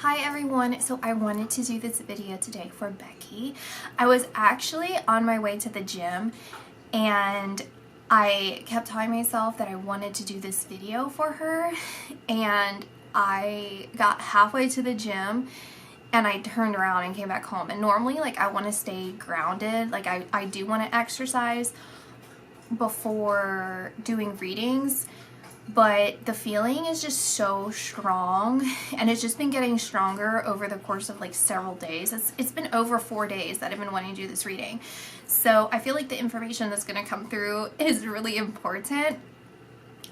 Hi everyone, so I wanted to do this video today for Becky. I was actually on my way to the gym and I kept telling myself that I wanted to do this video for her, and I got halfway to the gym and I turned around and came back home. And normally I want to stay grounded, I do want to exercise before doing readings, but the feeling is just so strong, and it's just been getting stronger over the course of several days. It's been over 4 days that I've been wanting to do this reading, so I feel like the information that's going to come through is really important.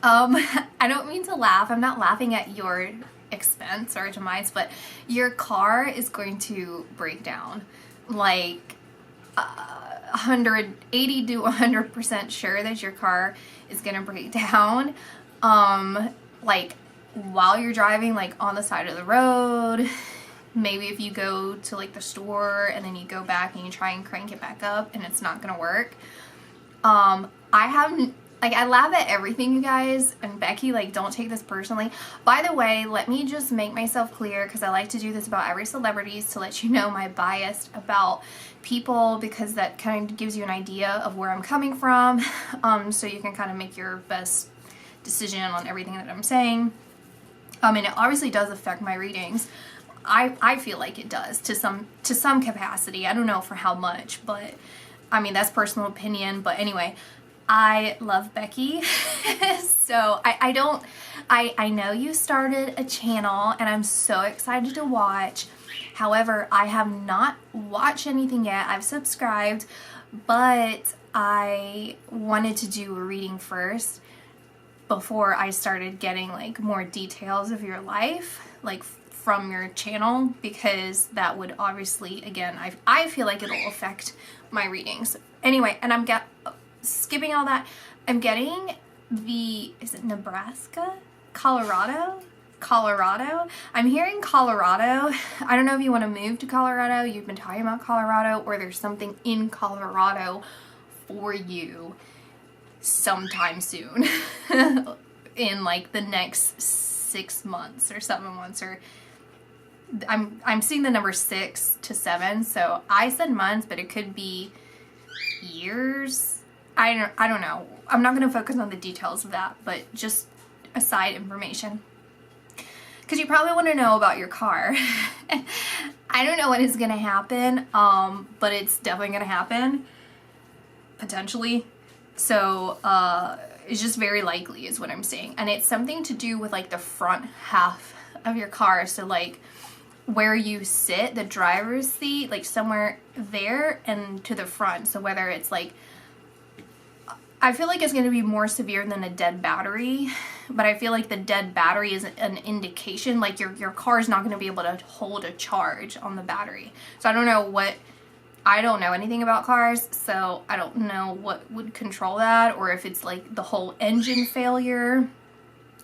I don't mean to laugh. I'm not laughing at your expense or demise, but your car is going to break down. 180 to 100% sure that your car is going to break down. While you're driving, on the side of the road, maybe if you go to the store and then you go back and you try and crank it back up and it's not gonna work. I laugh at everything, you guys, and Becky, don't take this personally. By the way, let me just make myself clear, because I like to do this about every celebrities, to let you know my bias about people, because that kind of gives you an idea of where I'm coming from, so you can kind of make your best decision on everything that I'm saying. And it obviously does affect my readings. I feel like it does to some capacity. I don't know for how much, but I mean, that's personal opinion. But anyway, I love Becky. So I know you started a channel and I'm so excited to watch. However, I have not watched anything yet. I've subscribed, but I wanted to do a reading first before I started getting more details of your life from your channel, because that would obviously, again, I feel like it'll affect my readings. Anyway, and I'm skipping all that. I'm getting is it Nebraska? Colorado? I'm hearing Colorado. I don't know if you want to move to Colorado. You've been talking about Colorado, or there's something in Colorado for you sometime soon in the next 6 months or 7 months, or I'm seeing the number 6 to 7, so I said months, but it could be years. I don't know. I'm not going to focus on the details of that, but just a side information, because you probably want to know about your car. I don't know when it's going to happen, but it's definitely going to happen, potentially. So it's just very likely is what I'm saying. And it's something to do with the front half of your car. So where you sit, the driver's seat, somewhere there and to the front. So whether it's I feel like it's going to be more severe than a dead battery, but I feel like the dead battery is an indication your car is not going to be able to hold a charge on the battery. So I don't know anything about cars, so I don't know what would control that, or if it's the whole engine failure.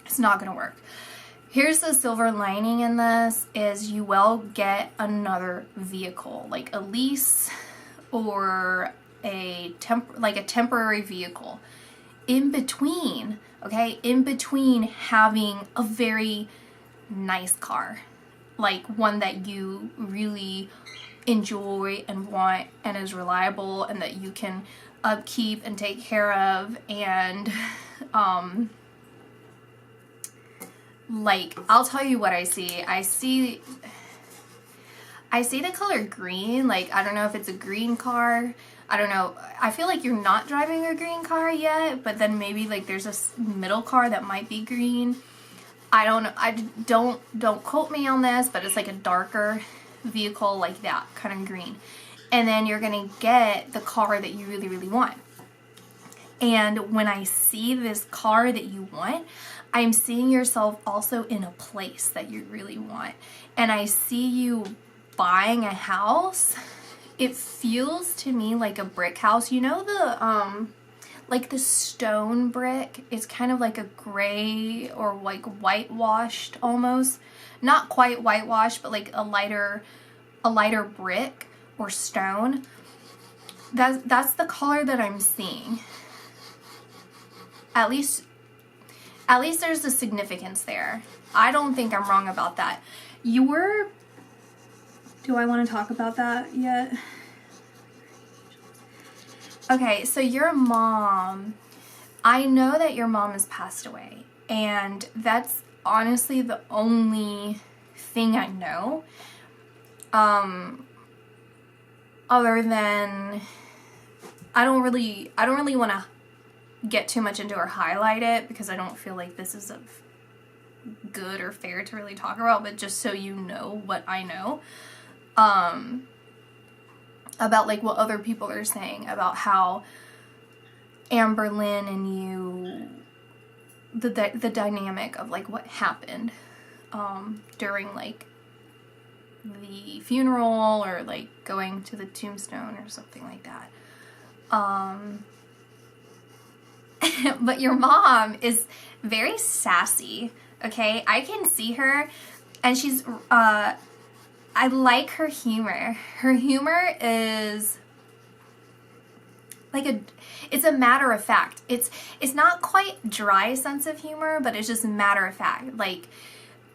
It's not gonna work. Here's the silver lining in this, is you will get another vehicle, a lease or a temporary vehicle in between, okay? In between having a very nice car, one that you really enjoy and want and is reliable and that you can upkeep and take care of. And I'll tell you what I see. I see the color green. I don't know if it's a green car. I don't know. I feel like you're not driving a green car yet, but then maybe there's a middle car that might be green. I don't know. Don't quote me on this, but it's a darker vehicle, that kind of green. And then you're gonna get the car that you really, really want. And when I see this car that you want, I'm seeing yourself also in a place that you really want. And I see you buying a house. It feels to me like a brick house. You know the stone brick is kind of a gray or whitewashed almost. Not quite whitewashed, but a lighter brick or stone. That's the color that I'm seeing. At least there's a significance there. I don't think I'm wrong about that. Do I want to talk about that yet? Okay, so your mom, I know that your mom has passed away, and that's honestly the only thing I know. Other than, I don't really want to get too much into or highlight it, because I don't feel like this is good or fair to really talk about, but just so you know what I know. About like what other people are saying about how Amber Lynn and you, the dynamic of like what happened during like the funeral, or like going to the tombstone or something like that. But your mom is very sassy, okay? I can see her, and she's I like her humor. Her humor is like it's a matter of fact. It's not quite dry sense of humor, but it's just a matter of fact. Like,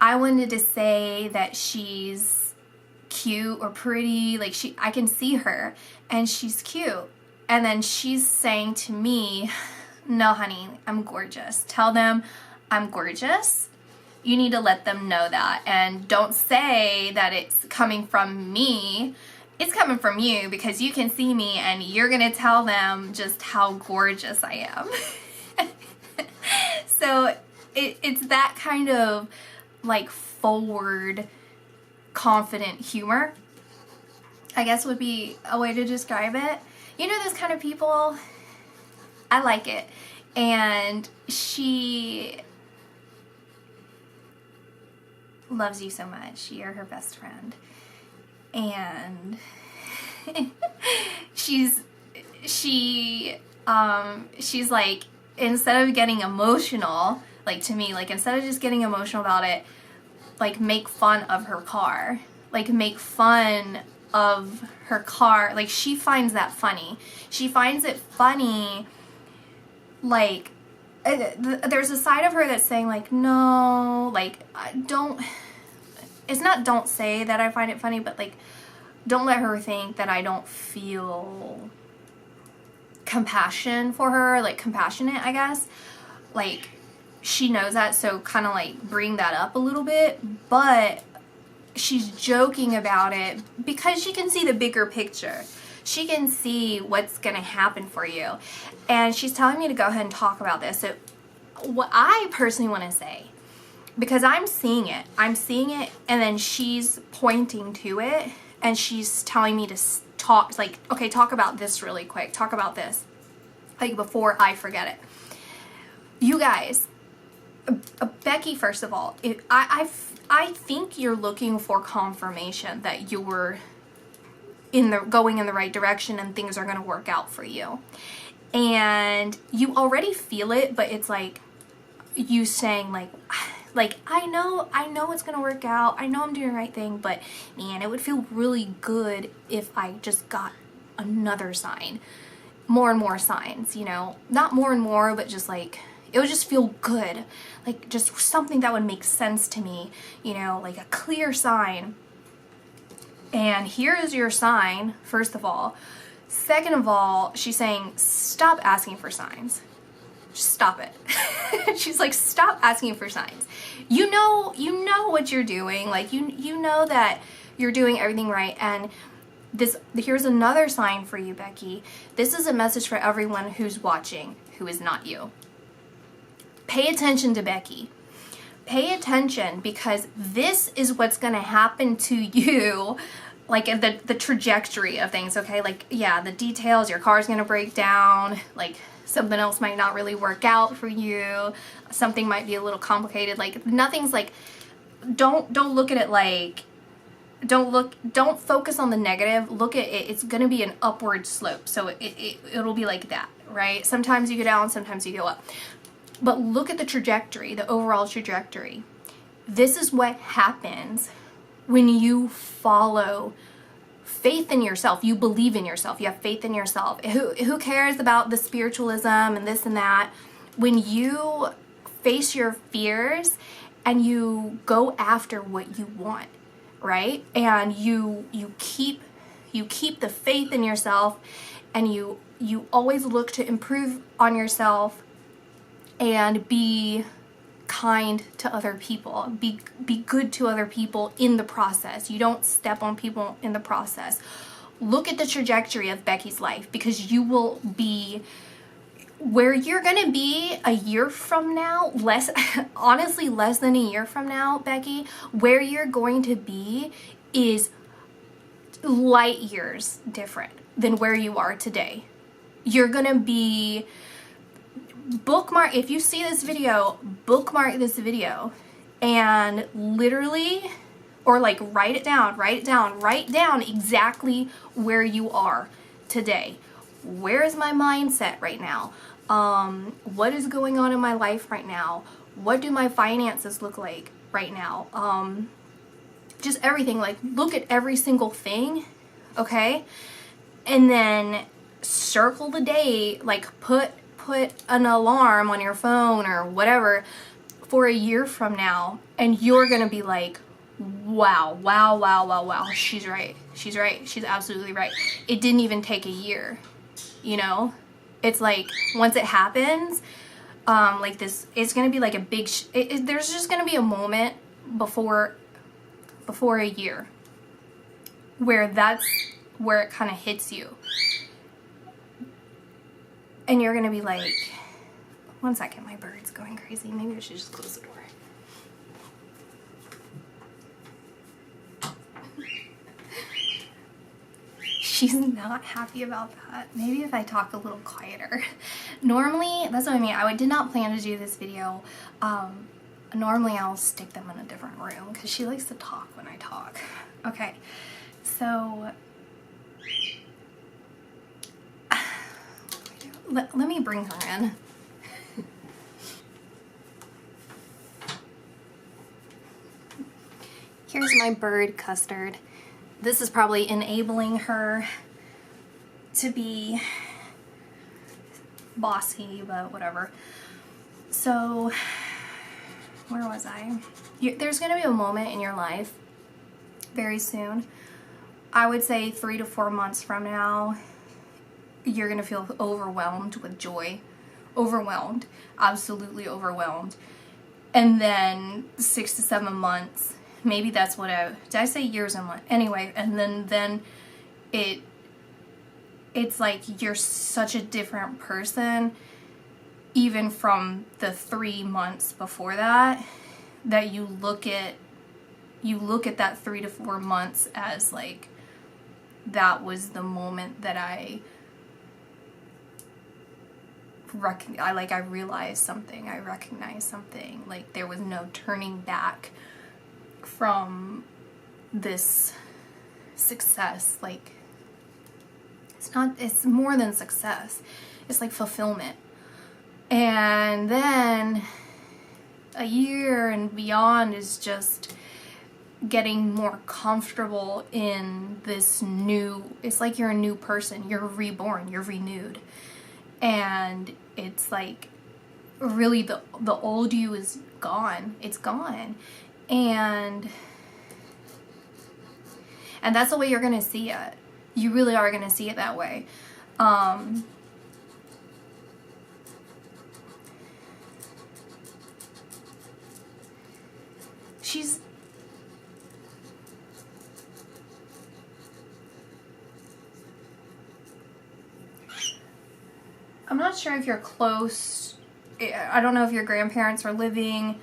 I wanted to say that she's cute or pretty. Like, I can see her and she's cute. And then she's saying to me, no, honey, I'm gorgeous. Tell them I'm gorgeous. You need to let them know that. And don't say that it's coming from me. It's coming from you, because you can see me and you're going to tell them just how gorgeous I am. So it's that kind of like forward, confident humor, I guess would be a way to describe it. You know, those kind of people, I like it. And she loves you so much. You're her best friend. And she's like, instead of getting emotional, like to me, like instead of just getting emotional about it, like make fun of her car. Like make fun of her car. Like she finds that funny. She finds it funny, like there's a side of her that's saying like, no, like don't, it's not don't say that I find it funny, but like don't let her think that I don't feel compassion for her, like compassionate, I guess. Like she knows that, so kind of like bring that up a little bit, but she's joking about it because she can see the bigger picture. She can see what's going to happen for you. And she's telling me to go ahead and talk about this. So what I personally want to say, because I'm seeing it, and then she's pointing to it, and she's telling me to talk, like, okay, talk about this really quick. Talk about this, like, before I forget it. You guys, Becky, first of all, I think you're looking for confirmation that you're going in the right direction and things are going to work out for you. And you already feel it, but it's like you saying like I know it's going to work out. I know I'm doing the right thing, but man, it would feel really good if I just got another sign. More and more signs, you know, not more and more, but just like, it would just feel good. Like just something that would make sense to me, you know, like a clear sign. And here is your sign, first of all. Second of all, she's saying, stop asking for signs. Just stop it. She's like, stop asking for signs. You know what you're doing. Like, you know that you're doing everything right. And here's another sign for you, Becky. This is a message for everyone who's watching, who is not you. Pay attention to Becky. Pay attention, because this is what's going to happen to you, like the trajectory of things, okay? Like, yeah, the details, your car's going to break down, like something else might not really work out for you, something might be a little complicated, like nothing's like, don't look at it like, don't focus on the negative, look at it, it's going to be an upward slope, so it'll be like that, right? Sometimes you go down, sometimes you go up. But look at the trajectory, the overall trajectory. This is what happens when you follow faith in yourself. You believe in yourself. You have faith in yourself. Who cares about the spiritualism and this and that? When you face your fears and you go after what you want, right? And you keep the faith in yourself, and you always look to improve on yourself and be kind to other people, be good to other people in the process. You don't step on people in the process. Look at the trajectory of Becky's life, because you will be where you're gonna be a year from now, honestly less than a year from now, Becky. Where you're going to be is light years different than where you are today. You're gonna be, bookmark, if you see this video, bookmark this video and literally, or like write it down exactly where you are today. Where is my mindset right now? What is going on in my life right now? What do my finances look like right now? Just everything. Like, look at every single thing, okay? And then circle the day, like put an alarm on your phone or whatever for a year from now, and you're gonna be like, wow, she's right, she's absolutely right. It didn't even take a year, you know? It's like, once it happens, like this, it's gonna be like a big, there's just gonna be a moment before a year where that's where it kind of hits you. And you're gonna be like, one second, my bird's going crazy. Maybe I should just close the door. She's not happy about that. Maybe if I talk a little quieter. Normally, that's what I mean. I did not plan to do this video. Normally I'll stick them in a different room because she likes to talk when I talk. Okay, so let me bring her in. Here's my bird, Custard. This is probably enabling her to be bossy, but whatever. So, where was I? There's gonna be a moment in your life very soon. I would say 3 to 4 months from now, you're gonna feel overwhelmed with joy. Overwhelmed, absolutely overwhelmed. And then 6 to 7 months, maybe that's what did I say years and months? Anyway, and then it's like you're such a different person, even from the 3 months before that, that you look at that 3 to 4 months as like, that was the moment that I realized something. I recognized something. Like, there was no turning back from this success. Like, it's more than success. It's like fulfillment. And then a year and beyond is just getting more comfortable in this new, it's like you're a new person. You're reborn, you're renewed. And it's like, really the old you is gone. It's gone. And that's the way you're gonna see it. You really are gonna see it that way. I'm not sure if you're close. I don't know if your grandparents are living,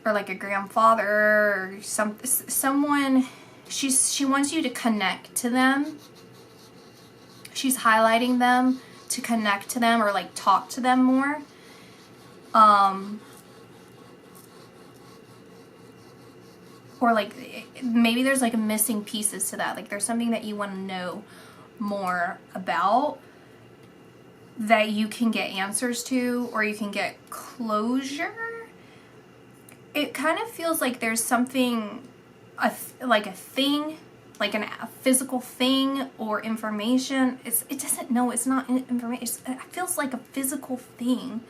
or like a grandfather or someone. She wants you to connect to them. She's highlighting them to connect to them, or like talk to them more. Or like maybe there's like missing pieces to that. Like there's something that you want to know more about, that you can get answers to, or you can get closure. It kind of feels like there's something, like a thing, like a physical thing or information. It's not information. It feels like a physical thing,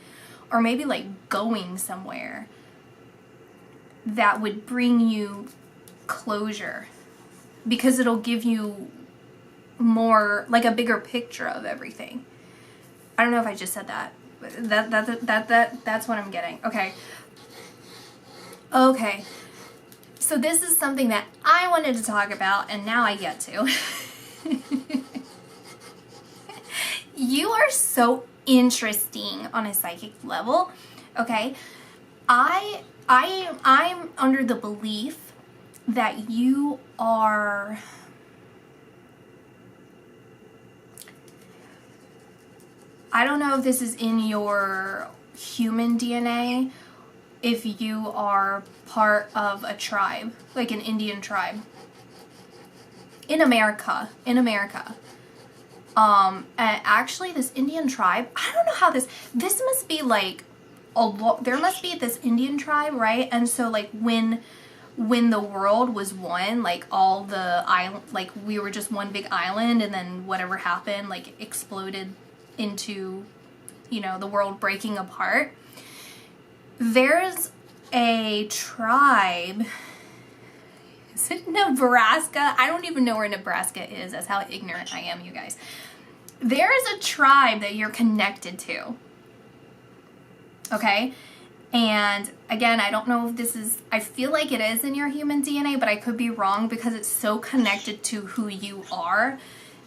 or maybe like going somewhere that would bring you closure, because it'll give you more, like a bigger picture of everything. I don't know if I just said that. That's what I'm getting. Okay. Okay. So this is something that I wanted to talk about, and now I get to. You are so interesting on a psychic level. Okay. I'm under the belief that you are, I don't know if this is in your human DNA, if you are part of a tribe, like an Indian tribe. In America. Actually, this Indian tribe, I don't know how this must be like there must be this Indian tribe, right? And so like when the world was one, like all the island, like we were just one big island, and then whatever happened, like exploded into, you know, the world breaking apart. There's a tribe. Is it Nebraska? I don't even know where Nebraska is. That's how ignorant I am, you guys. There is a tribe that you're connected to. Okay? And again, I don't know if this is, I feel like it is in your human DNA, but I could be wrong, because it's so connected to who you are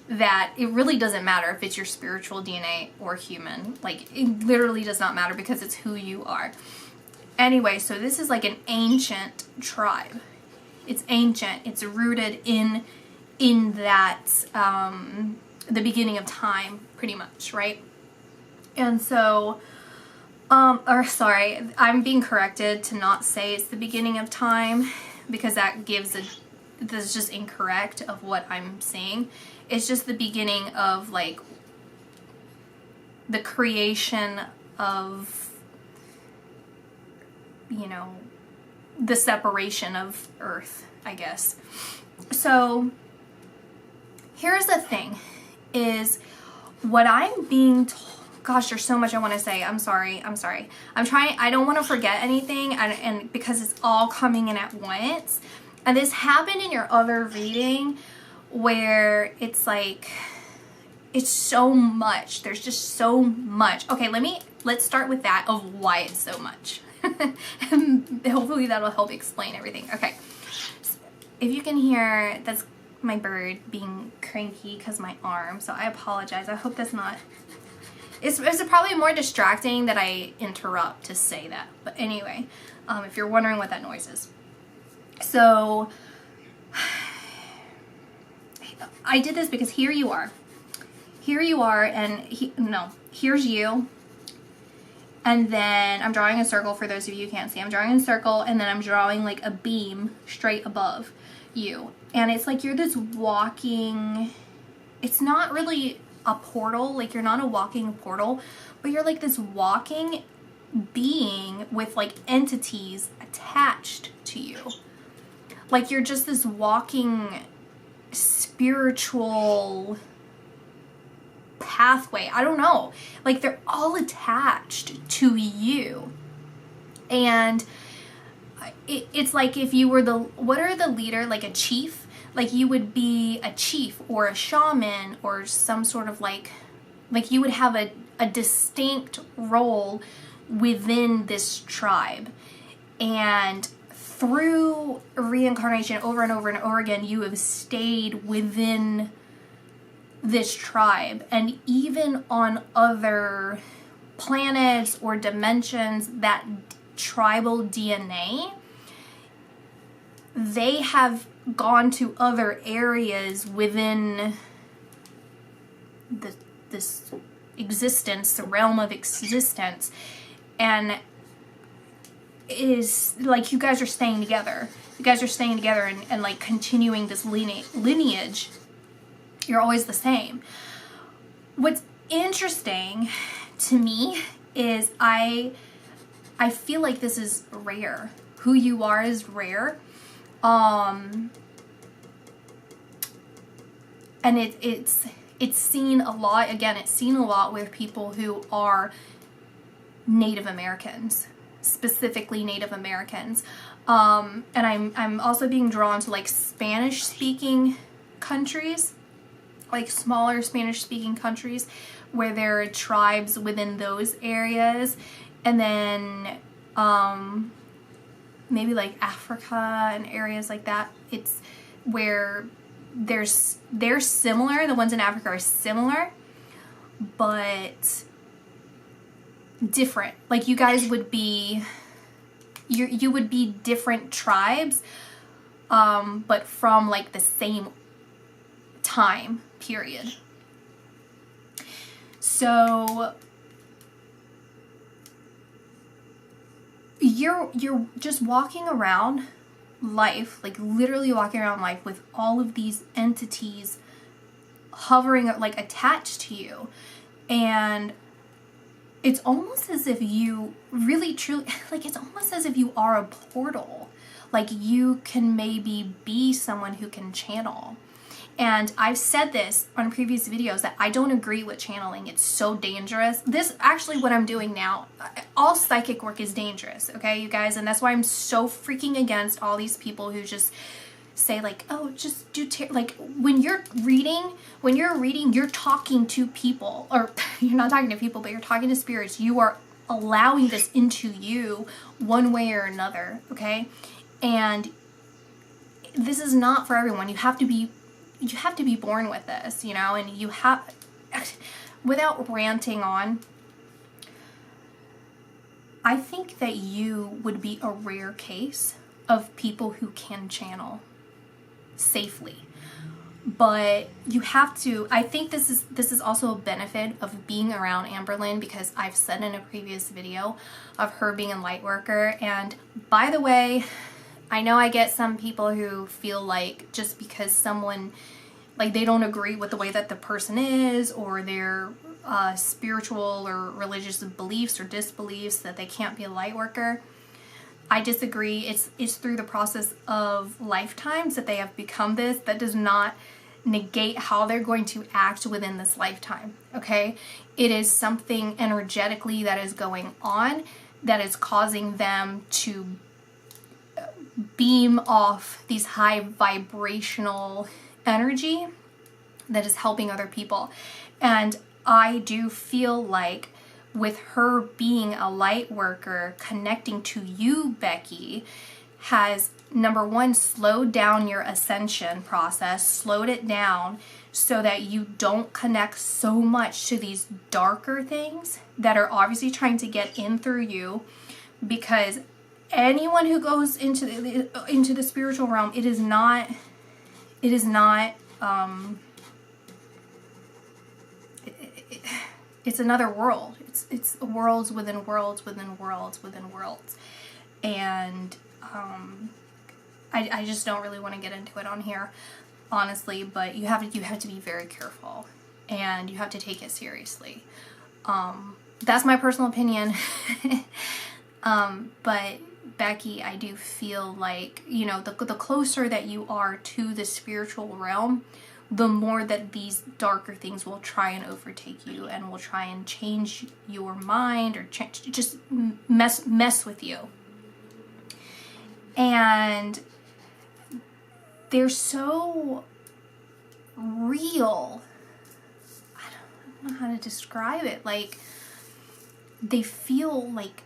that it really doesn't matter if it's your spiritual DNA or human. Like, it literally does not matter, because it's who you are. Anyway, so this is like an ancient tribe. It's ancient. It's rooted in that, the beginning of time, pretty much, right? And so, I'm being corrected to not say it's the beginning of time, because that gives that's just incorrect of what I'm saying. It's just the beginning of, like, the creation of, you know, the separation of Earth, I guess. So here's the thing, is what I'm being told. Gosh, there's so much I want to say. I'm sorry. I'm trying, I don't want to forget anything, and because it's all coming in at once. And this happened in your other reading, where it's like, it's so much. There's just so much. Okay, let's start with that, of why it's so much. And hopefully that'll help explain everything. Okay, so if you can hear, that's my bird being cranky because my arm, so I apologize. I hope that's not, it's probably more distracting that I interrupt to say that, but anyway, if you're wondering what that noise is. So I did this because here you are, and here's you. And then I'm drawing a circle, for those of you who can't see. I'm drawing a circle, and then I'm drawing like a beam straight above you. And it's like you're this walking, it's not really a portal, like you're not a walking portal, but you're like this walking being with like entities attached to you. Like you're just this walking spiritual pathway. I don't know. Like they're all attached to you. And it's like if you were what are the leader, like a chief? Like you would be a chief or a shaman or some sort of like you would have a distinct role within this tribe. And through reincarnation over and over and over again, you have stayed within this tribe. And even on other planets or dimensions, that tribal DNA, they have gone to other areas within this existence, the realm of existence, and is like you guys are staying together. You guys are staying together and like continuing this lineage. You're always the same. What's interesting to me is I feel like this is rare. Who you are is rare. And it's seen a lot, again, it's seen a lot with people who are Native Americans, specifically Native Americans. And I'm also being drawn to like Spanish speaking countries, like smaller Spanish speaking countries where there are tribes within those areas. And then maybe like Africa and areas like that. It's where they're similar. The ones in Africa are similar, but different. Like you guys would be, you would be different tribes, but from like the same time period. So you're just walking around life, like literally walking around life with all of these entities hovering, like attached to you. And it's almost as if you really truly, like it's almost as if you are a portal. Like you can maybe be someone who can channel. And I've said this on previous videos that I don't agree with channeling. It's so dangerous. This actually what I'm doing now, all psychic work is dangerous, okay, you guys? And that's why I'm so freaking against all these people who just say like, oh, just do like when you're reading, you're talking to people, or you're not talking to people, but you're talking to spirits. You are allowing this into you one way or another, okay? And this is not for everyone. You have to be born with this, you know, and you have, without ranting on, I think that you would be a rare case of people who can channel safely. But you have to, I think this is also a benefit of being around Amberlynn, because I've said in a previous video of her being a light worker. And by the way, I know I get some people who feel like just because someone, like they don't agree with the way that the person is, or their spiritual or religious beliefs or disbeliefs, that they can't be a light worker. I disagree. It's through the process of lifetimes that they have become this. That does not negate how they're going to act within this lifetime, okay? It is something energetically that is going on that is causing them to beam off these high vibrational energy that is helping other people. And I do feel like with her being a light worker, connecting to you, Becky, has, number one, slowed down your ascension process, slowed it down so that you don't connect so much to these darker things that are obviously trying to get in through you. Because anyone who goes into the spiritual realm, it's another world. It's worlds within worlds within worlds within worlds. And I just don't really want to get into it on here, honestly, but you have to be very careful, and you have to take it seriously. That's my personal opinion. But Becky, I do feel like, you know, the closer that you are to the spiritual realm, the more that these darker things will try and overtake you and will try and change your mind, or just mess with you. And they're so real. I don't know how to describe it. Like, they feel like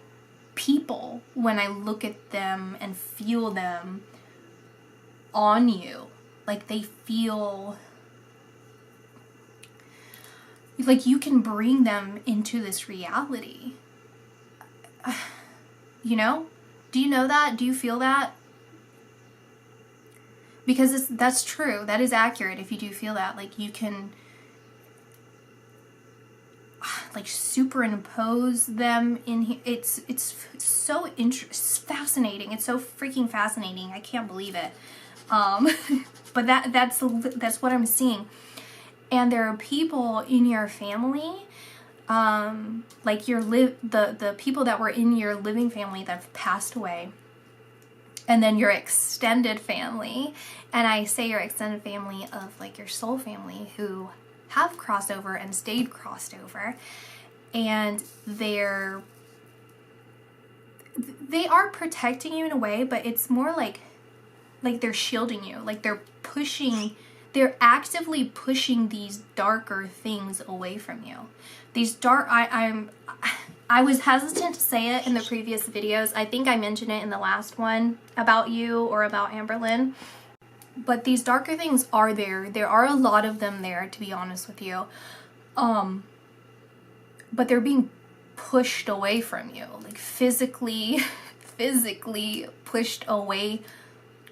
people when I look at them and feel them on you. Like, they feel like you can bring them into this reality. You know? Do you know that? Do you feel that? Because that's true. That is accurate if you do feel that. Like, you can like superimpose them in here. It's so fascinating. It's so freaking fascinating. I can't believe it. But that's what I'm seeing. And there are people in your family, like the people that were in your living family that have passed away, and then your extended family. And I say your extended family of like your soul family, who have crossed over and stayed crossed over, and they're they are protecting you in a way, but it's more like they're shielding you. Like they're actively pushing these darker things away from you. These dark, I was hesitant to say it in the previous videos. I think I mentioned it in the last one about you or about Amberlynn. But these darker things are there. There are a lot of them there, to be honest with you. But they're being pushed away from you, like physically pushed away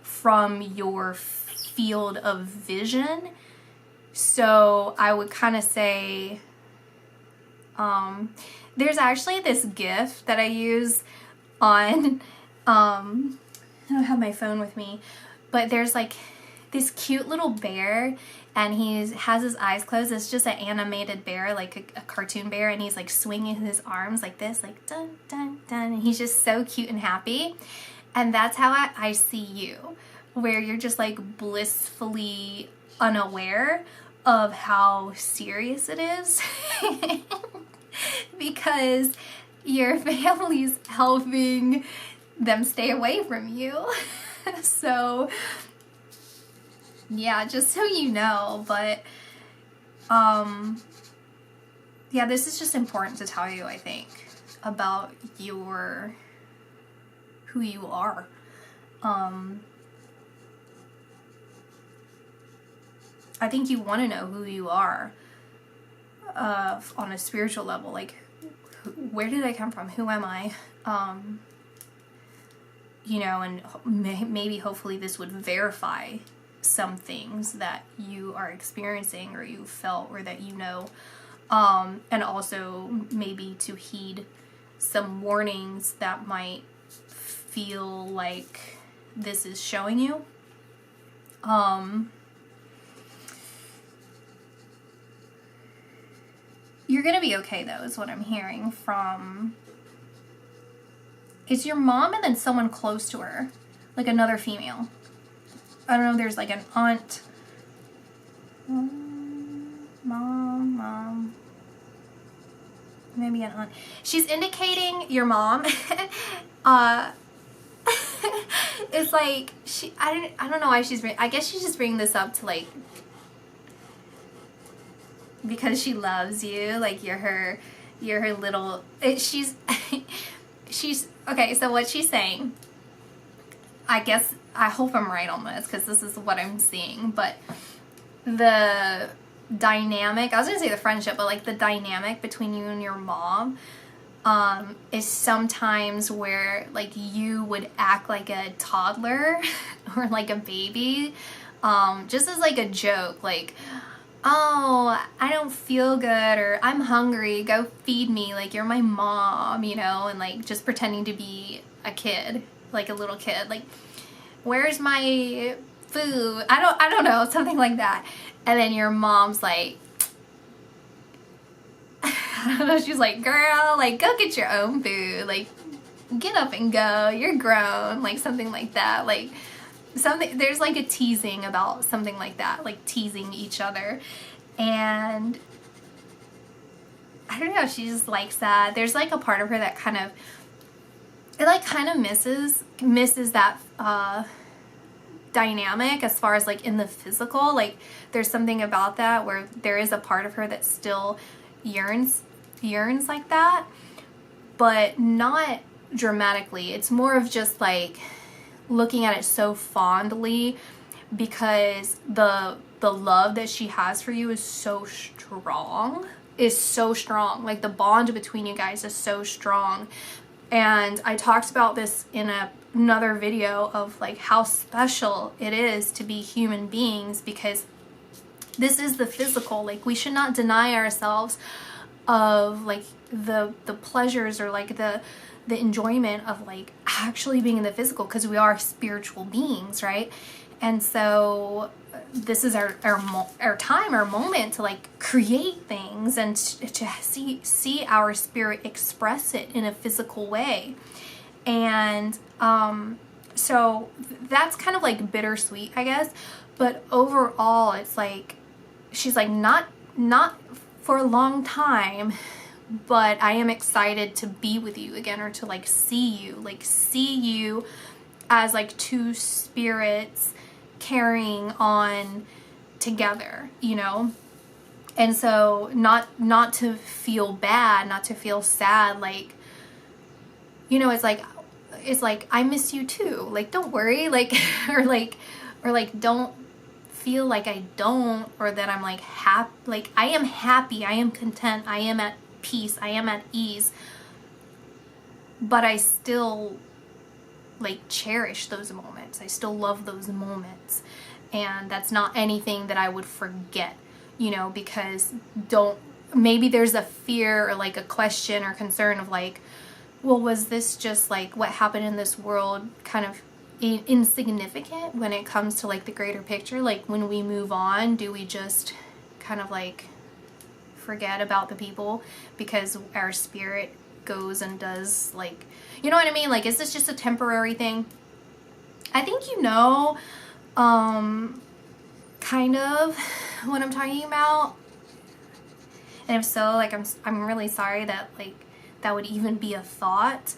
from your field of vision. So I would kind of say, there's actually this GIF that I use on, I don't have my phone with me, but there's like this cute little bear, and he has his eyes closed. It's just an animated bear, like a cartoon bear, and he's like swinging his arms like this, like dun dun dun, and he's just so cute and happy. And that's how I see you, where you're just like blissfully unaware of how serious it is because your family's helping them stay away from you. So yeah, just so you know. But yeah, this is just important to tell you, I think, about who you are. I think you want to know who you are on a spiritual level. Like, where did I come from? Who am I? You know, and maybe hopefully this would verify some things that you are experiencing or you felt or that you know. And also maybe to heed some warnings that might feel like this is showing you. You're gonna be okay though, is what I'm hearing from... It's your mom and then someone close to her, like another female. I don't know if there's like an aunt. Mom. Maybe an aunt. She's indicating your mom. It's like I don't know why I guess she's just bringing this up to like, because she loves you, like you're her little, she's okay. So what she's saying, I guess, I hope I'm right on this because this is what I'm seeing, but the dynamic, I was gonna say the friendship, but like the dynamic between you and your mom is sometimes where like you would act like a toddler or like a baby, just as like a joke, like, oh, I don't feel good, or I'm hungry, go feed me, like you're my mom, you know, and like just pretending to be a kid, like a little kid, like, where's my food? I don't know, something like that. And then your mom's like, I don't know, she's like, girl, like go get your own food, like get up and go, you're grown, like something like that, like something, there's like a teasing about something like that, like teasing each other. And I don't know, she just likes that. There's like a part of her that kind of misses that dynamic as far as like in the physical. Like there's something about that where there is a part of her that still yearns like that, but not dramatically. It's more of just like looking at it so fondly because the love that she has for you is so strong. Like the bond between you guys is so strong. And I talked about this in another video of like how special it is to be human beings, because this is the physical. Like we should not deny ourselves of like the pleasures or like the enjoyment of like actually being in the physical, because we are spiritual beings, right? And so this is our time, our moment to like create things and to see our spirit express it in a physical way. And so that's kind of like bittersweet, I guess. But overall, it's like she's like, not for a long time, but I am excited to be with you again, or to like see you as like two spirits carrying on together, you know? And so not to feel bad, not to feel sad, like, you know, it's like I miss you too, like, don't worry, like, or like don't feel like I don't, or that I'm like like I am happy, I am content, I am at peace, I am at ease, but I still like cherish those moments, I still love those moments, and that's not anything that I would forget, you know, because maybe there's a fear or like a question or concern of like, well, was this just like what happened in this world kind of insignificant when it comes to like the greater picture? Like when we move on, do we just kind of like forget about the people because our spirit goes and does, like, you know what I mean? Like, is this just a temporary thing? I think you know kind of what I'm talking about. And if so, like, I'm really sorry that like that would even be a thought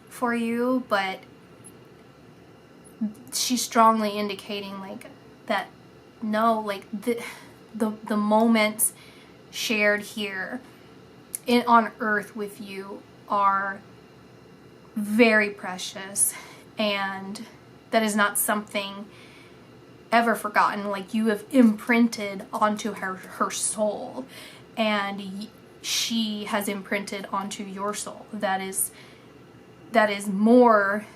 for you, but she's strongly indicating like that no, like the moments shared here on earth with you are very precious, and that is not something ever forgotten. Like, you have imprinted onto her soul, and she has imprinted onto your soul. That is more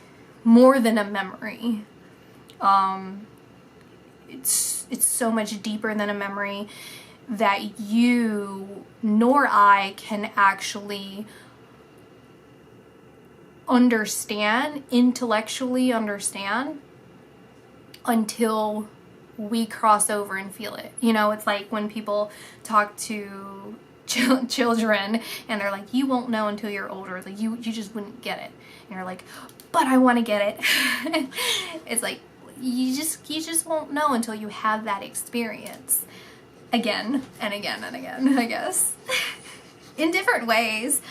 than a memory. It's so much deeper than a memory that you nor I can actually intellectually understand until we cross over and feel it. You know, it's like when people talk to children and they're like, you won't know until you're older, like you just wouldn't get it, and you're like, but I want to get it. It's like you just won't know until you have that experience again and again and again, I guess. In different ways.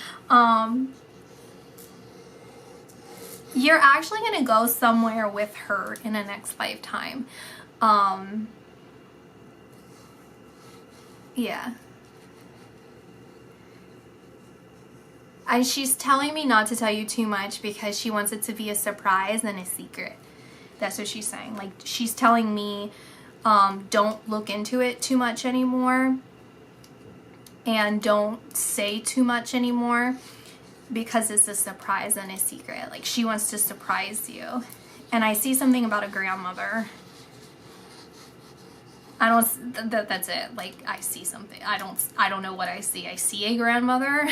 You're actually going to go somewhere with her in the next lifetime. Yeah. And she's telling me not to tell you too much because she wants it to be a surprise and a secret. That's what she's saying. Like, she's telling me, don't look into it too much anymore, and don't say too much anymore, because it's a surprise and a secret. Like, she wants to surprise you. And I see something about a grandmother. That's it. Like, I see something. I don't know what I see. I see a grandmother.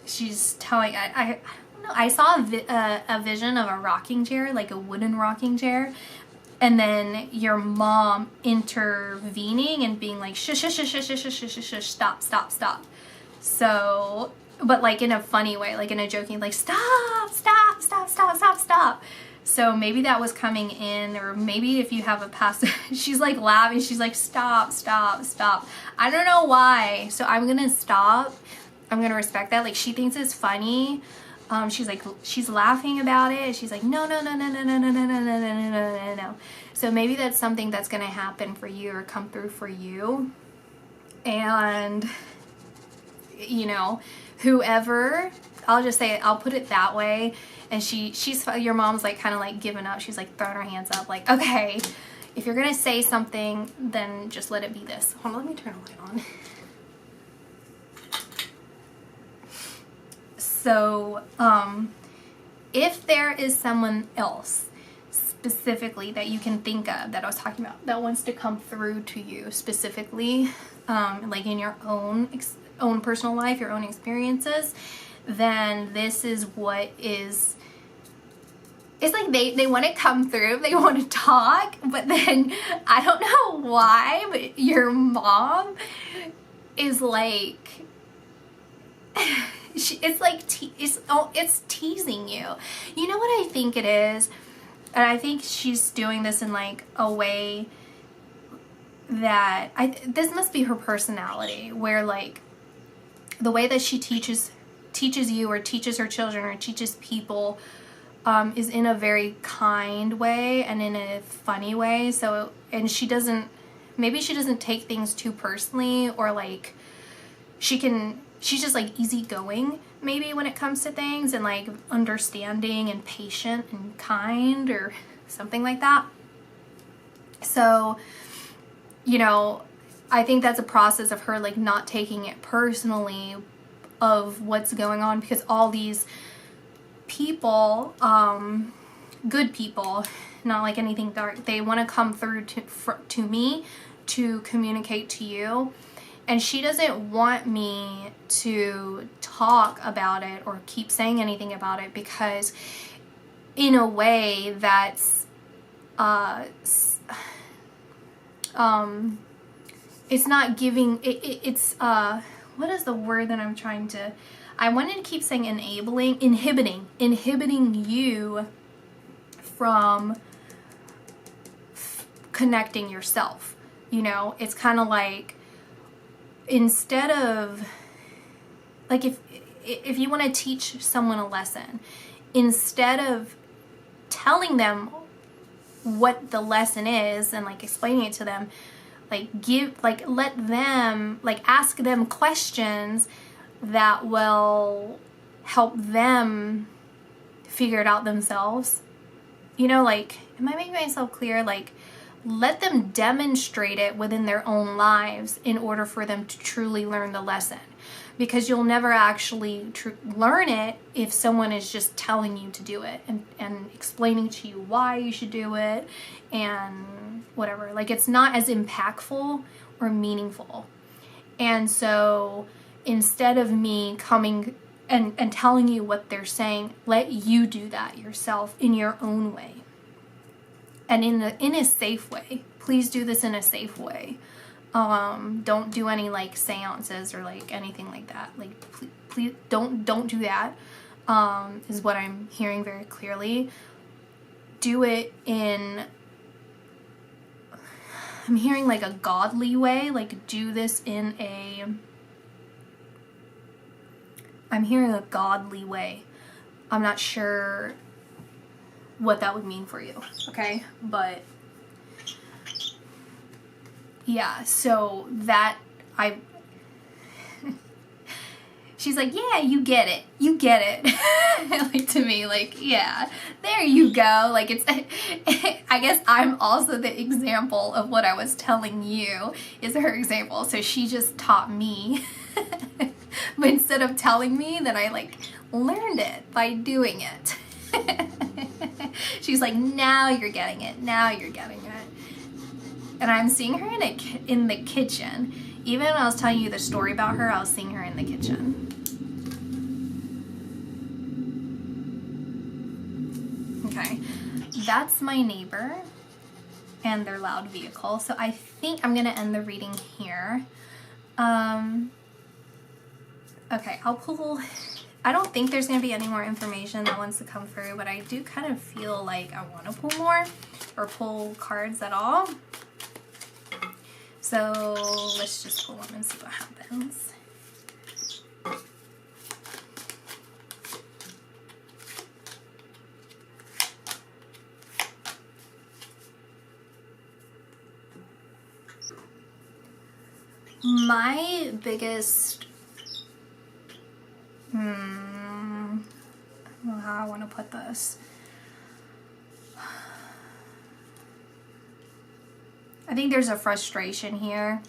She's telling, I don't know. I saw a vision of a rocking chair, like a wooden rocking chair. And then your mom intervening and being like, shush, shush, shush, shush, shush, shush, shush, shush, stop, stop, stop. So, but like in a funny way, like in a joking, like, stop, stop, stop, stop, stop, stop. So maybe that was coming in, or maybe if you have a past, she's like laughing, she's like, stop, stop, stop. I don't know why. So I'm going to stop. I'm going to respect that. Like, she thinks it's funny. She's like, she's laughing about it. She's like, no, no, no, no, no, no, no, no, no, no, no, no, no, no, no. So maybe that's something that's going to happen for you or come through for you. And, you know, whoever, I'll just say it, I'll put it that way. And she's, your mom's like kind of like giving up. She's like throwing her hands up like, okay, if you're going to say something, then just let it be this. Hold on, let me turn the light on. So, if there is someone else specifically that you can think of that I was talking about that wants to come through to you specifically, like in your own personal life, your own experiences, then this is what is. It's like they want to come through, they want to talk, but then I don't know why, but your mom is like. It's like it's teasing you. You know what I think it is? And I think she's doing this in like a way that this must be her personality, where like the way that she teaches you or teaches her children or teaches people is in a very kind way and in a funny way. So, and maybe she doesn't take things too personally, or like she's just like easygoing maybe when it comes to things, and like understanding and patient and kind or something like that. So, you know, I think that's a process of her like not taking it personally of what's going on, because all these people, good people, not like anything dark, they want to come through to me to communicate to you, and she doesn't want me to talk about it or keep saying anything about it, because in a way that's it's not giving it's what is the word that I'm trying to, I wanted to keep saying inhibiting you from connecting yourself. You know, it's kind of like, instead of like, if you want to teach someone a lesson, instead of telling them what the lesson is and like explaining it to them, let them, like, ask them questions that will help them figure it out themselves. You know, like, am I making myself clear? Like, let them demonstrate it within their own lives in order for them to truly learn the lesson. Because you'll never actually learn it if someone is just telling you to do it and explaining to you why you should do it and whatever. Like, it's not as impactful or meaningful. And so instead of me coming and telling you what they're saying, let you do that yourself in your own way. And in a safe way. Please do this in a safe way. Don't do any like seances or like anything like that. Like, please don't do that. Is what I'm hearing very clearly. Do it in, I'm hearing like a godly way. Like, do this in a, I'm hearing a godly way. I'm not sure what that would mean for you, okay? But yeah, so that she's like, yeah, you get it. Like, to me, like, yeah, there you go. Like, it's, I guess I'm also the example of what I was telling you is her example. So she just taught me, but instead of telling me, then I like learned it by doing it. She's like, now you're getting it. And I'm seeing her in the kitchen. Even when I was telling you the story about her, I was seeing her in the kitchen. Okay, that's my neighbor and their loud vehicle. So I think I'm gonna end the reading here. Okay, I'll pull. I don't think there's going to be any more information that wants to come through, but I do kind of feel like I want to pull more or pull cards at all. So let's just pull them and see what happens. My biggest I don't know how I want to put this. I think there's a frustration here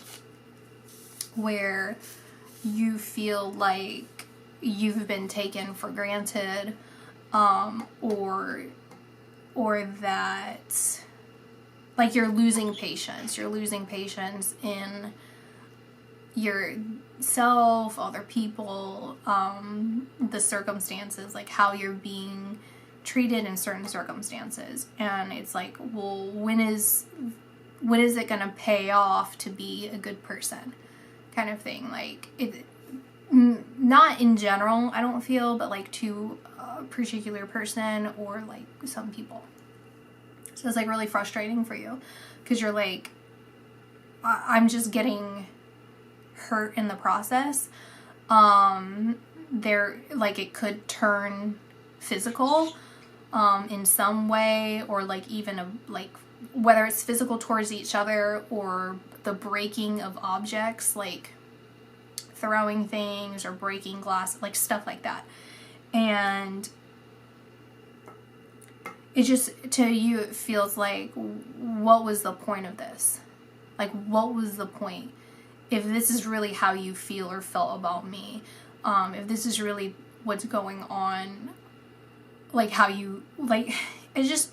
where you feel like you've been taken for granted, or that like you're losing patience. You're losing patience in yourself, other people, the circumstances, like how you're being treated in certain circumstances. And it's like, well, when is it gonna pay off to be a good person, kind of thing. Like, it, not in general, I don't feel, but like to a particular person or like some people. So it's like really frustrating for you because you're like, I'm just getting hurt in the process. Like, it could turn physical in some way, or like even like whether it's physical towards each other or the breaking of objects, like throwing things or breaking glass, like stuff like that. And it just, to you, it feels like, what was the point of this? Like, what was the point? If this is really how you feel or felt about me, if this is really what's going on, like how you, like, it's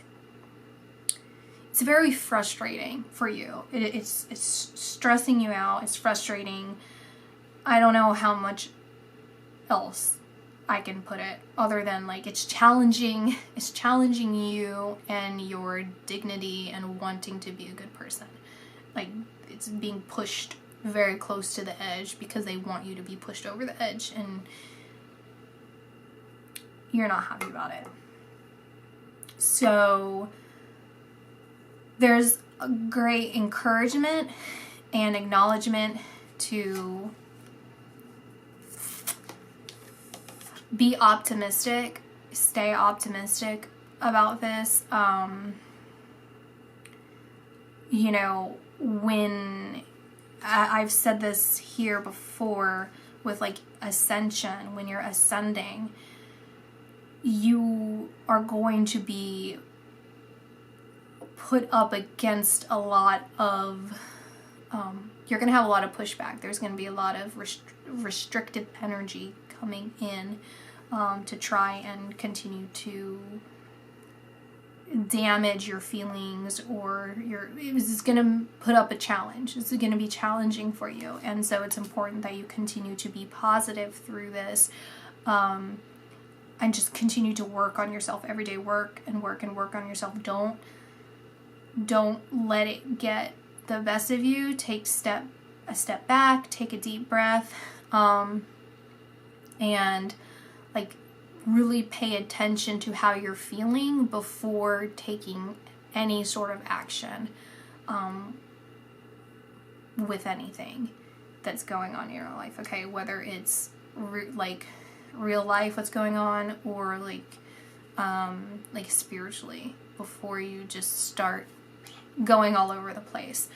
very frustrating for you. It's stressing you out. It's frustrating. I don't know how much else I can put it other than, like, it's challenging you and your dignity and wanting to be a good person. Like, it's being pushed very close to the edge because they want you to be pushed over the edge, and you're not happy about it. So there's a great encouragement and acknowledgement to be optimistic, stay optimistic about this. You know, when I've said this here before with, like, ascension, when you're ascending, you are going to be put up against a lot of, you're going to have a lot of pushback. There's going to be a lot of restrictive energy coming in to try and continue to damage your feelings, or it's going to put up a challenge. It's going to be challenging for you. And so it's important that you continue to be positive through this, and just continue to work on yourself every day. Work and work on yourself. Don't let it get the best of you. Take a step back, take a deep breath, and, like, really pay attention to how you're feeling before taking any sort of action with anything that's going on in your life. Okay, whether it's like real life, what's going on, or like spiritually, before you just start going all over the place.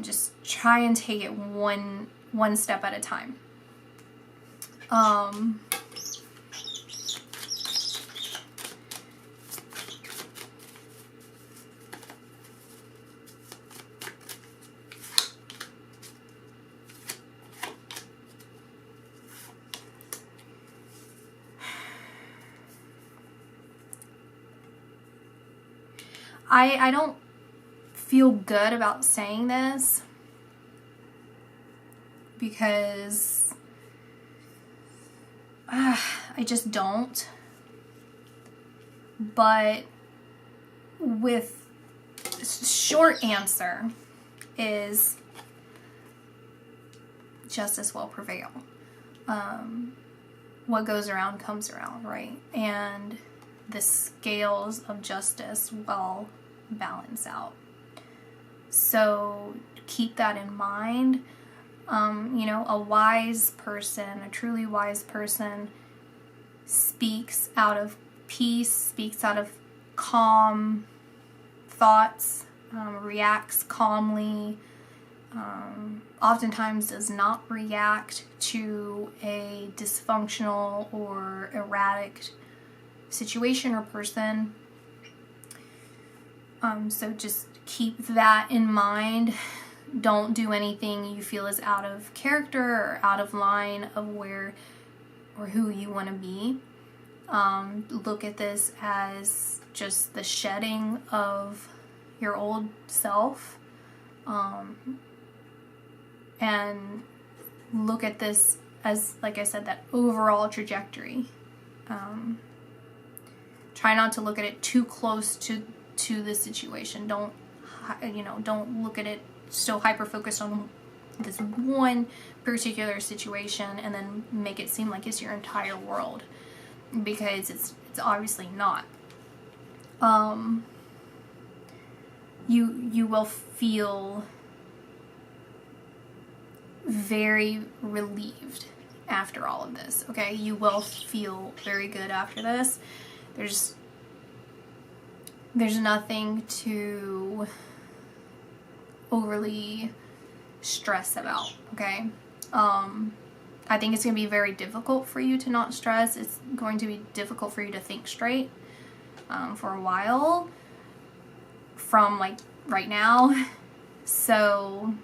Just try and take it one step at a time. I don't feel good about saying this because I just don't. But with short answer is justice will prevail. What goes around comes around, right? And the scales of justice will balance out. So keep that in mind. You know, a wise person, a truly wise person, speaks out of peace, speaks out of calm thoughts, reacts calmly, oftentimes does not react to a dysfunctional or erratic situation or person. So just keep that in mind. Don't do anything you feel is out of character or out of line of where or who you want to be. Look at this as just the shedding of your old self. And look at this as, like I said, that overall trajectory. Try not to look at it too close to the situation. Don't look at it so hyper-focused on this one particular situation and then make it seem like it's your entire world, because it's obviously not. You will feel very relieved after all of this, okay? You will feel very good after this. There's nothing to overly stress about, okay? I think it's going to be very difficult for you to not stress. It's going to be difficult for you to think straight for a while from like right now. So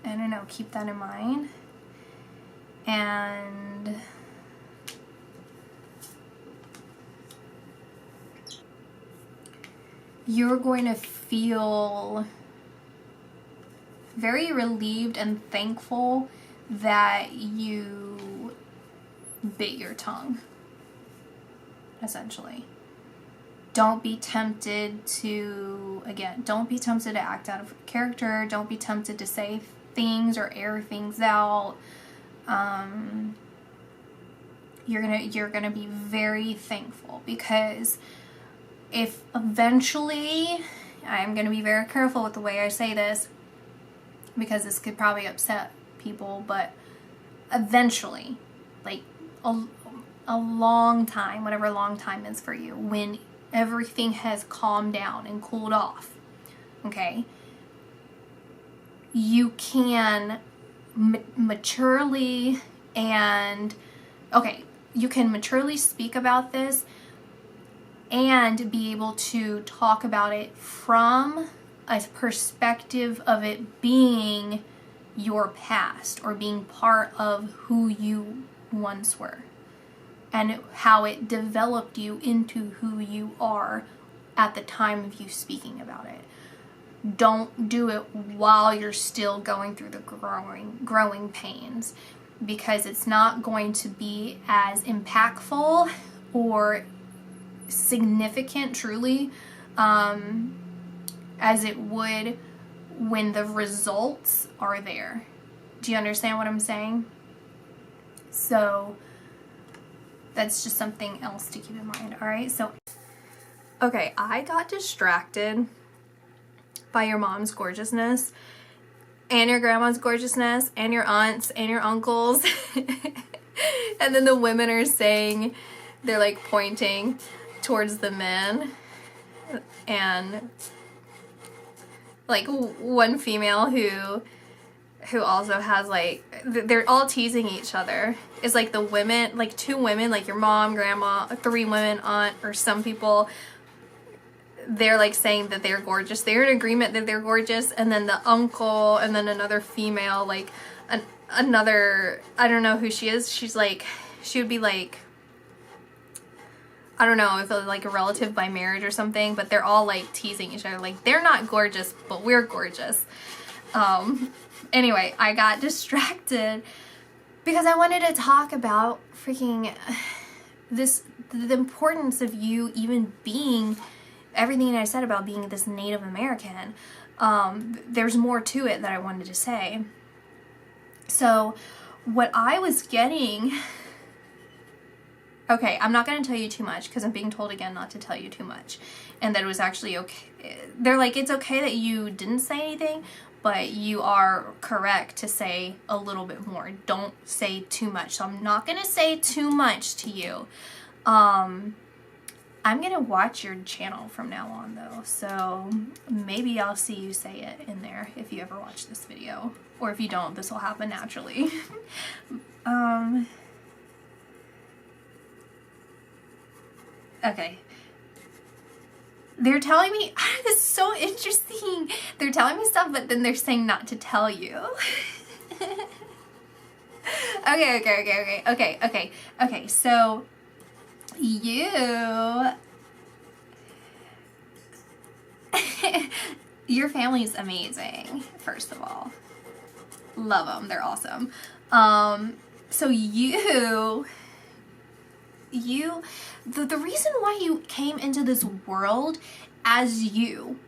I don't know, keep that in mind. And you're going to feel very relieved and thankful that you bit your tongue, essentially. Don't be tempted to, again, don't be tempted to act out of character. Don't be tempted to say things or air things out. You're gonna be very thankful, because if eventually, I'm gonna be very careful with the way I say this, because this could probably upset people, but eventually, like a long time, whatever long time is for you, when everything has calmed down and cooled off, okay, you can maturely you can maturely speak about this and be able to talk about it from a perspective of it being your past or being part of who you once were and how it developed you into who you are at the time of you speaking about it. Don't do it while you're still going through the growing pains, because it's not going to be as impactful or significant truly as it would when the results are there. Do you understand what I'm saying? So that's just something else to keep in mind. All right, so okay, I got distracted by your mom's gorgeousness and your grandma's gorgeousness and your aunts and your uncles. And then the women are saying, they're like pointing towards the men, and like one female who also has like, they're all teasing each other. It's like the women, like two women, like your mom, grandma, three women, aunt, or some people, they're like saying that they're gorgeous. They're in agreement that they're gorgeous. And then the uncle, and then another female, like another, I don't know who she is. She's like, she would be like, I don't know if it was like a relative by marriage or something, but they're all like teasing each other. Like, they're not gorgeous, but we're gorgeous. Anyway, I got distracted because I wanted to talk about freaking the importance of you even being everything I said about being this Native American. There's more to it that I wanted to say. So what I was getting, okay, I'm not going to tell you too much because I'm being told again not to tell you too much, and that it was actually okay. They're like, it's okay that you didn't say anything, but you are correct to say a little bit more. Don't say too much. So I'm not going to say too much to you. I'm going to watch your channel from now on though. So maybe I'll see you say it in there if you ever watch this video. Or if you don't, this will happen naturally. Okay. They're telling me, this is so interesting. They're telling me stuff, but then they're saying not to tell you. Okay, so your family's amazing, first of all. Love them, they're awesome. So the reason why you came into this world as you,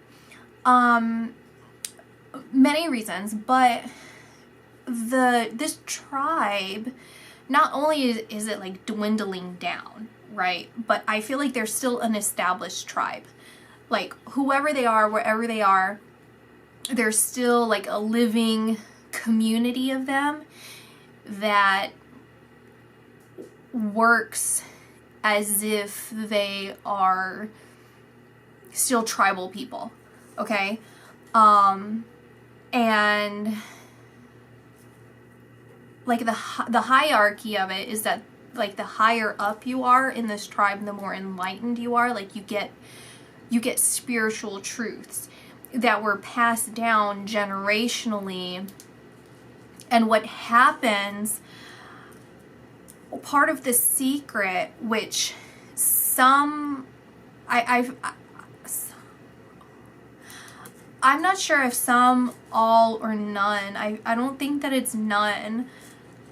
many reasons, but this tribe, not only is it like dwindling down, right? But I feel like there's still an established tribe. Like whoever they are, wherever they are, there's still like a living community of them that works as if they are still tribal people, okay? And like the hierarchy of it is that like the higher up you are in this tribe, the more enlightened you are. Like you get spiritual truths that were passed down generationally. And what happens, part of the secret, which some, I'm not sure if some, all, or none, I don't think that it's none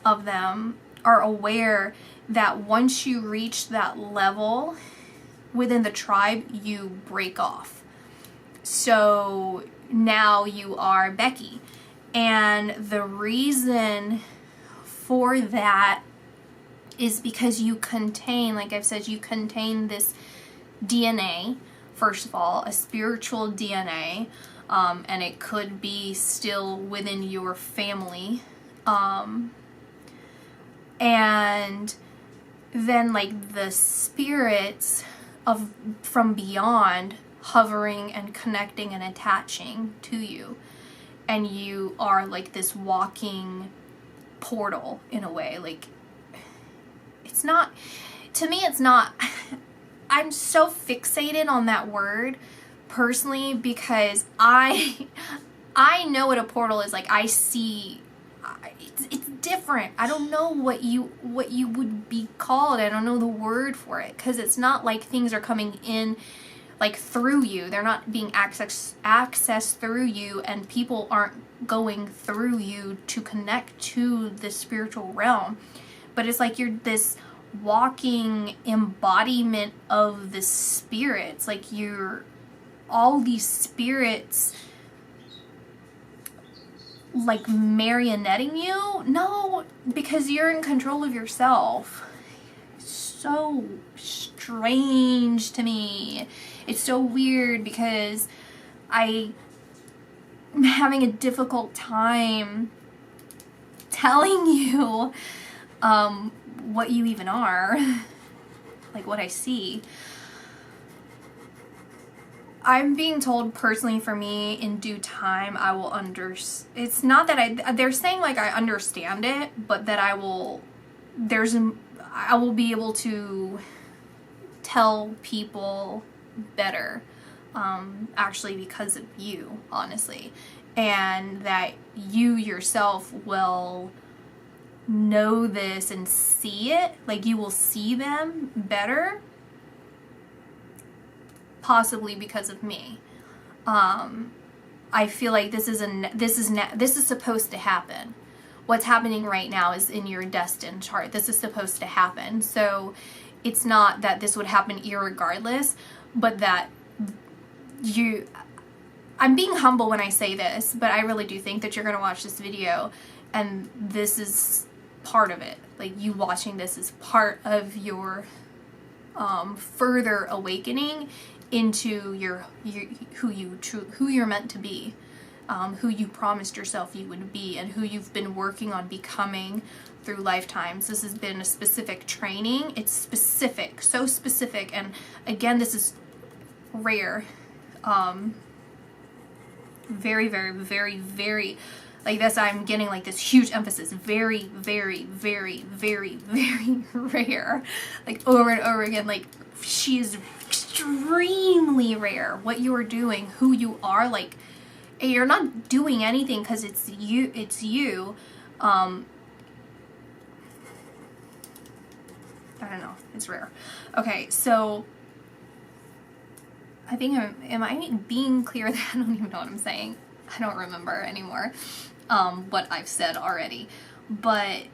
of them are aware that once you reach that level within the tribe, you break off. So now you are Becky. And the reason for that is because you contain, like I've said, you contain this DNA, first of all, a spiritual DNA, and it could be still within your family. And then like the spirits from beyond hovering and connecting and attaching to you. And you are like this walking portal in a way. Like, it's not, to me it's not, I'm so fixated on that word personally because I know what a portal is. Like, I see, it's different. I don't know what you would be called. I don't know the word for it, because it's not like things are coming in like through you. They're not being accessed through you, and people aren't going through you to connect to the spiritual realm. But it's like you're this walking embodiment of the spirits. Like you're all these spirits like marionetting you. No, because you're in control of yourself. So strange to me. It's so weird because I'm having a difficult time telling you what you even are, like what I see. I'm being told personally, for me, in due time, I will it's not that they're saying like I understand it, but that I will be able to tell people better, actually, because of you, honestly, and that you yourself will know this and see it, like you will see them better, possibly because of me. I feel like this is supposed to happen. What's happening right now is in your destined chart. This is supposed to happen. So it's not that this would happen irregardless, but that I'm being humble when I say this, but I really do think that you're going to watch this video and this is part of it. Like, you watching this is part of your further awakening into who you're meant to be, who you promised yourself you would be, and who you've been working on becoming through lifetimes. This has been a specific training. It's specific, so specific, and again, this is rare. Very, very, very, very, like this, I'm getting like this huge emphasis. Very, very, very, very, very rare. Like over and over again, like she is extremely rare. What you are doing, who you are, like you're not doing anything because it's you. I don't know, it's rare. Okay, so I think am I being clear that I don't even know what I'm saying? I don't remember anymore what I've said already. But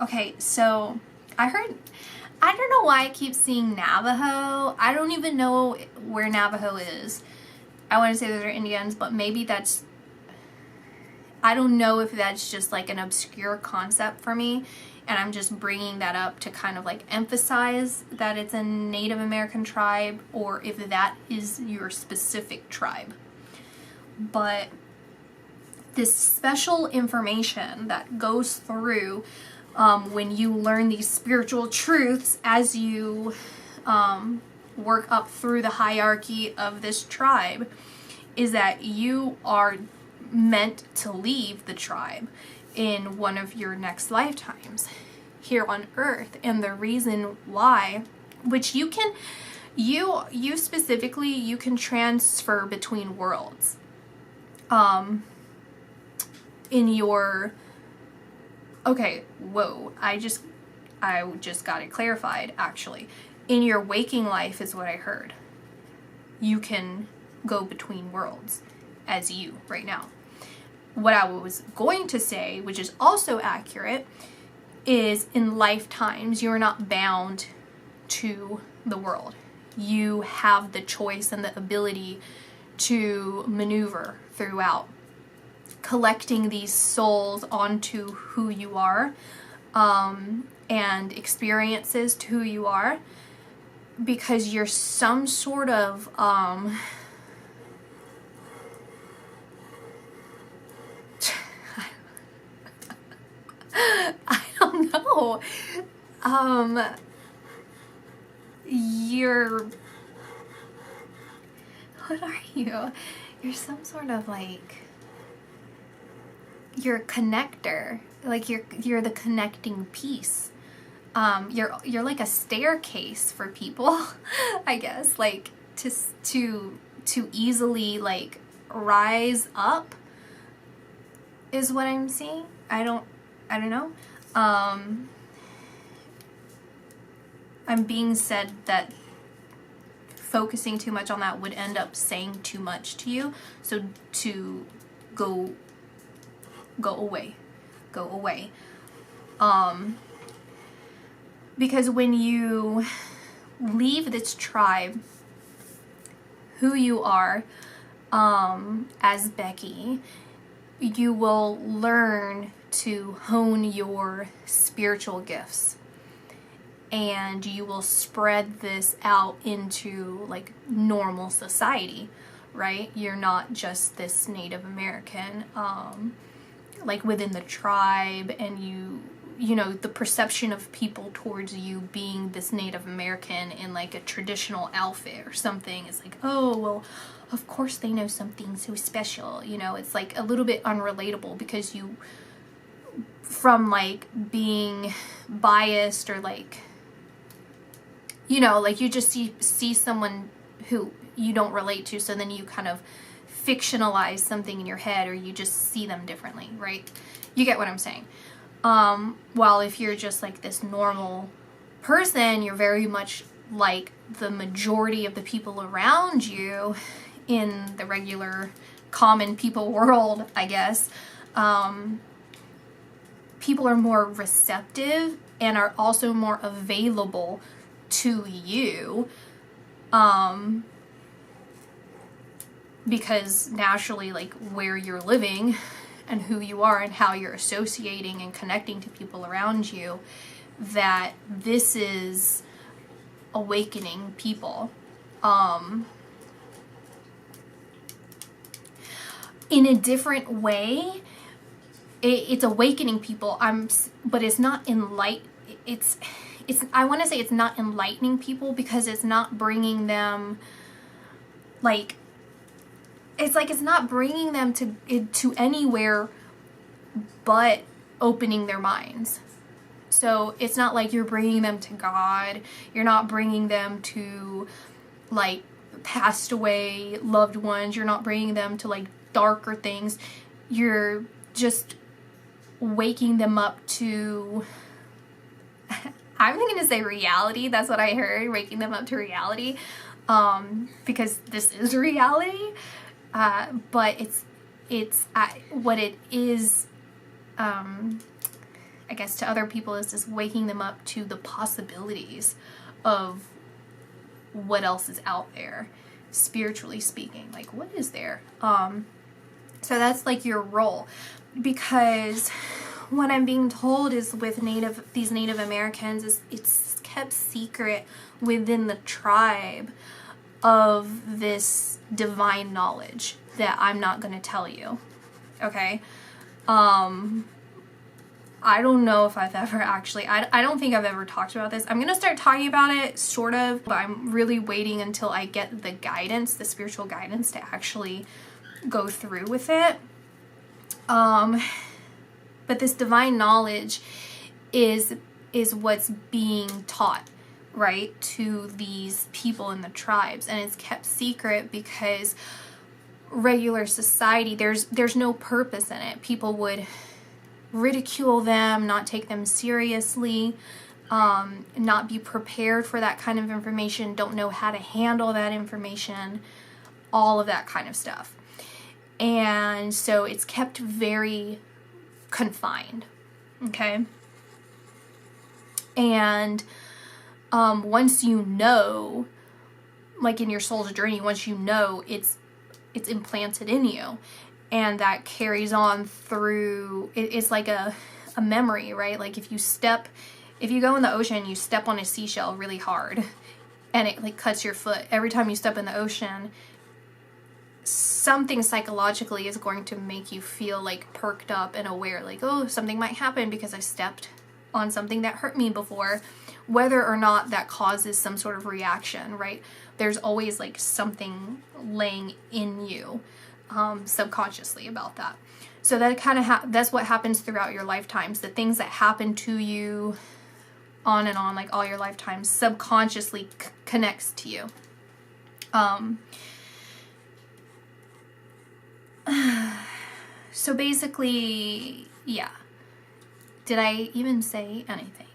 okay, so I don't know why I keep seeing Navajo. I don't even know where Navajo is. I want to say those are Indians, but maybe I don't know if that's just like an obscure concept for me, and I'm just bringing that up to kind of like emphasize that it's a Native American tribe, or if that is your specific tribe. but this special information that goes through when you learn these spiritual truths as you work up through the hierarchy of this tribe is that you are meant to leave the tribe in one of your next lifetimes here on earth. And the reason why, which you can, you specifically, you can transfer between worlds in your, okay, whoa, I just got it clarified actually. In your waking life is what I heard. You can go between worlds as you right now. What I was going to say, which is also accurate, is in lifetimes you are not bound to the world. You have the choice and the ability to maneuver throughout, collecting these souls onto who you are, and experiences to who you are, because you're some sort of I don't know. What are you? You're some sort of like, you're a connector. Like you're the connecting piece. You're like a staircase for people, I guess, like to easily like rise up is what I'm seeing. I don't know. I'm being said that focusing too much on that would end up saying too much to you. So to go away. Because when you leave this tribe, who you are, as Becky, you will learn to hone your spiritual gifts, and you will spread this out into like normal society, right? You're not just this Native American, like within the tribe, and you know, the perception of people towards you being this Native American in like a traditional outfit or something is like, oh, well, of course they know something so special. You know, it's like a little bit unrelatable because you, from like being biased or like, you know, like you just see someone who you don't relate to, so then you kind of fictionalize something in your head, or you just see them differently, right? You get what I'm saying. While if you're just like this normal person, you're very much like the majority of the people around you in the regular common people world, I guess. People are more receptive and are also more available to you, because naturally, like where you're living and who you are and how you're associating and connecting to people around you, that this is awakening people. In a different way, it's awakening people. But it's not I want to say it's not enlightening people, because it's not bringing them like, it's not bringing them to anywhere but opening their minds. So it's not like you're bringing them to God. You're not bringing them to like passed away loved ones. You're not bringing them to like darker things. You're just waking them up to, I'm going to say reality. That's what I heard, waking them up to reality, because this is reality. But it's what it is, I guess to other people, is just waking them up to the possibilities of what else is out there, spiritually speaking. Like, what is there? So that's like your role, because what I'm being told is with these Native Americans is it's kept secret within the tribe, of this divine knowledge that I'm not going to tell you. Okay? I don't know if I've ever actually, I don't think I've ever talked about this. I'm going to start talking about it, sort of, but I'm really waiting until I get the guidance, the spiritual guidance, to actually go through with it. But this divine knowledge is what's being taught, right, to these people in the tribes, and it's kept secret because regular society, there's no purpose in it. People would ridicule them, not take them seriously, not be prepared for that kind of information, don't know how to handle that information, all of that kind of stuff. And so it's kept very confined, okay? And once you know, like in your soul's journey, once you know, it's implanted in you. And that carries on through, it's like a memory, right? Like if you go in the ocean, you step on a seashell really hard and it like cuts your foot. Every time you step in the ocean, something psychologically is going to make you feel like perked up and aware, like, oh, something might happen because I stepped on something that hurt me before, whether or not that causes some sort of reaction, right? There's always like something laying in you subconsciously about that. So that kind of that's what happens throughout your lifetimes. The things that happen to you on and on, like all your lifetimes, subconsciously connects to you. So basically, yeah. Did I even say anything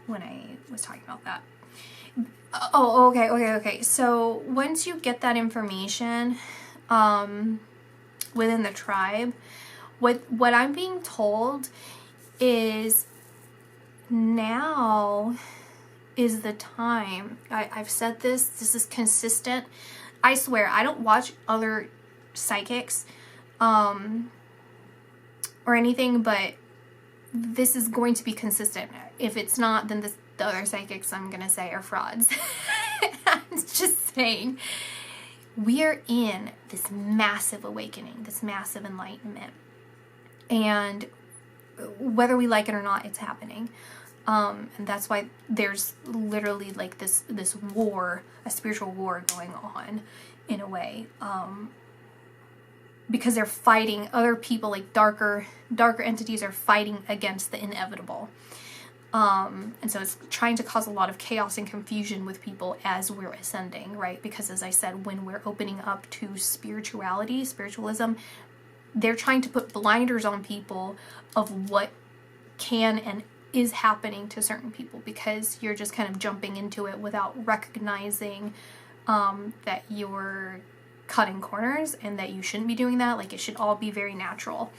when I was talking about that? Oh, okay. So once you get that information within the tribe, what I'm being told is now is the time. I've said this is consistent. I swear, I don't watch other psychics or anything, but this is going to be consistent. If it's not, then the other psychics I'm going to say are frauds. I'm just saying. We are in this massive awakening, this massive enlightenment. And whether we like it or not, it's happening. And that's why there's literally like this war, a spiritual war going on in a way. Because they're fighting, other people, like darker entities are fighting against the inevitable. And so it's trying to cause a lot of chaos and confusion with people as we're ascending, right? Because as I said, when we're opening up to spiritualism, they're trying to put blinders on people of what can and is happening to certain people, because you're just kind of jumping into it without recognizing that you're cutting corners and that you shouldn't be doing that. Like, it should all be very natural.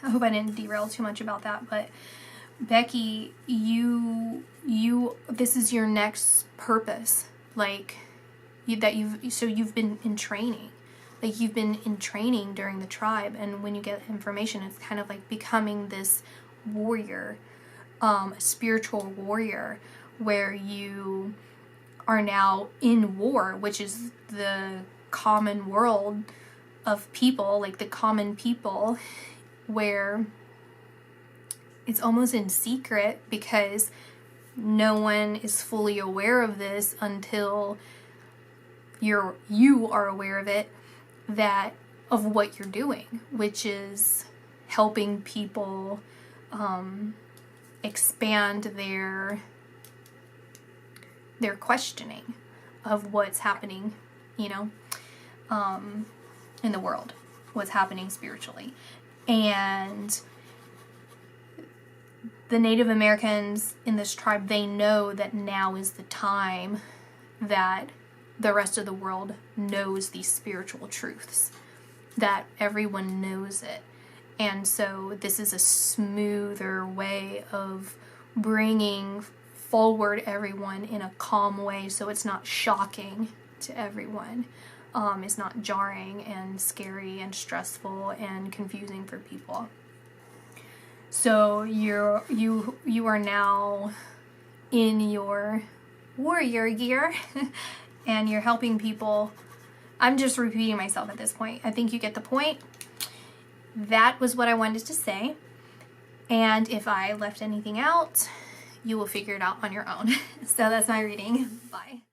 I hope I didn't derail too much about that, but Becky, this is your next purpose, like you've been in training, like you've been in training during the tribe, and when you get information, it's kind of like becoming this warrior, a spiritual warrior, where you are now in war, which is the common world of people, like the common people, where it's almost in secret because no one is fully aware of this until you are aware of it, that of what you're doing, which is helping people expand their questioning of what's happening, in the world, what's happening spiritually. And the Native Americans in this tribe, they know that now is the time that the rest of the world knows these spiritual truths, that everyone knows it. And so this is a smoother way of bringing forward everyone in a calm way, so it's not shocking to everyone. It's not jarring and scary and stressful and confusing for people. So you are now in your warrior gear and you're helping people. I'm just repeating myself at this point. I think you get the point. That was what I wanted to say. And if I left anything out, you will figure it out on your own. So that's my reading. Bye.